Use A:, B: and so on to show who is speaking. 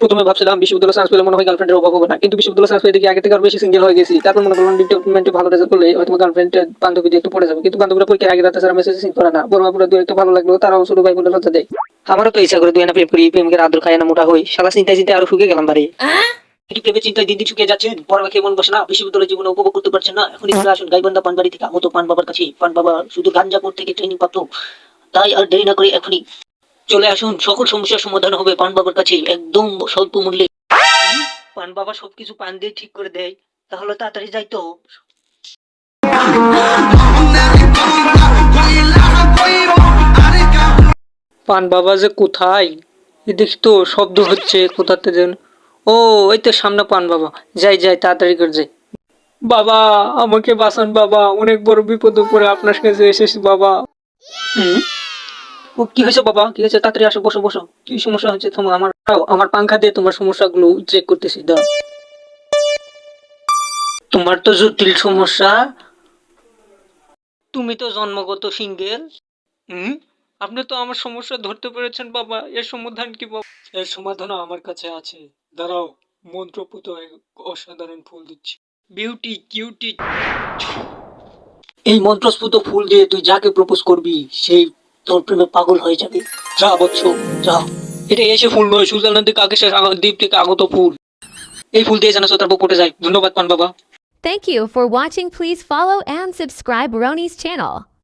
A: প্রথমে ভাবছিলাম বিশ্ববিদ্যালয় চান্স পেলে মনে হয় গার্লফ্রেন্ডের অভাব হবে না, কিন্তু বিশ্ববিদ্যালয় চান্স পেয়ে দেখি আগে থেকে আরো বেশি সিঙ্গেল হয়ে গেছি। তারপর মনে করলাম ডিপার্টমেন্টে ভালো রেজাল্ট করলে হয়তো গার্লফ্রেন্ডের বান্ধবী দিয়ে একটু পড়ে যাবে, কিন্তু বান্ধবীরা পরীক্ষার আগে রাতে সারা মেসেজ সিন করে না, বড় বাবুরা দু একটা ভালো লাগলো তারাও ছোট ভাই বলে লজ্জা দেয়। আমারও তো ইচ্ছা করে দুই না প্রেম করি, প্রেমিকের আদর খায় না মোটা হই, শালা চিন্তায় চিন্তায় আরো শুকিয়ে গেলাম বাড়ি। একটু ভেবে চিন্তায় দিন দিন শুকিয়ে যাচ্ছেন, পড়ালেখা খেয়ে মন বসে না, বিশ্ববিদ্যালয় জীবনে উপভোগ করতে পারছেন না, এখন ঘুরে আসুন গাইবান্ধা পানবাড়ি থেকে আগত পান বাবার কাছে। পান বাবা শুধু গাঞ্জাপুর থেকে ট্রেনিং প্রাপ্ত, তাই আর দেরি না করে এখনই চলে আসুন, সকল সমস্যার সমাধান হবে পান বাবার কাছে একদম স্বল্প মূল্যে। পান বাবা সবকিছু পান দিয়ে ঠিক করে দেয়, তাহলে তাড়াতাড়ি যাই তো। পান বাবা যে কোথায়, দেখি তো শব্দ হচ্ছে কোথাতে যেন। ও এই তো সামনে পান বাবা, যাই যাই তাড়াতাড়ি করে যাই। বাবা আমাকে বাঁচান বাবা, অনেক বড় বিপদে পড়ে আপনার কাছে এসেছি বাবা। হুম, ও কি হয়েছে বাবা, কি হয়েছে, তাড়াতাড়ি আসো, বসো বসো, কি সমস্যা হচ্ছে তোমার? আমার পাংখা দিয়ে তোমার সমস্যাগুলো চেক করতেছি, দাও। তোমার তো জটিল সমস্যা, তুমি তো জন্মগত সিঙ্গেল। হুম, আপনি তো আমার সমস্যা ধরতে পেরেছেন বাবা, এর সমাধান কি বাবা? এর সমাধানও আমার কাছে আছে, দাঁড়াও, মন্ত্রপুত এক অসাধারণ ফুল দিচ্ছি, বিউটি কিউটি। এই মন্ত্রস্ফুত ফুল দিয়ে তুই যাকে প্রপোজ করবি সেই তোর প্রেমে পাগল হয়ে যাবে। যা বৎস, যা। এটা এসে ফুল নয়, সুইজারল্যান্ড থেকে আকাশের দ্বীপ থেকে আগত ফুল। এই ফুল দিয়ে জানাসো তারপর পটে যায়। ধন্যবাদ পান বাবা।
B: Thank you for watching. Please follow and subscribe Roni's channel.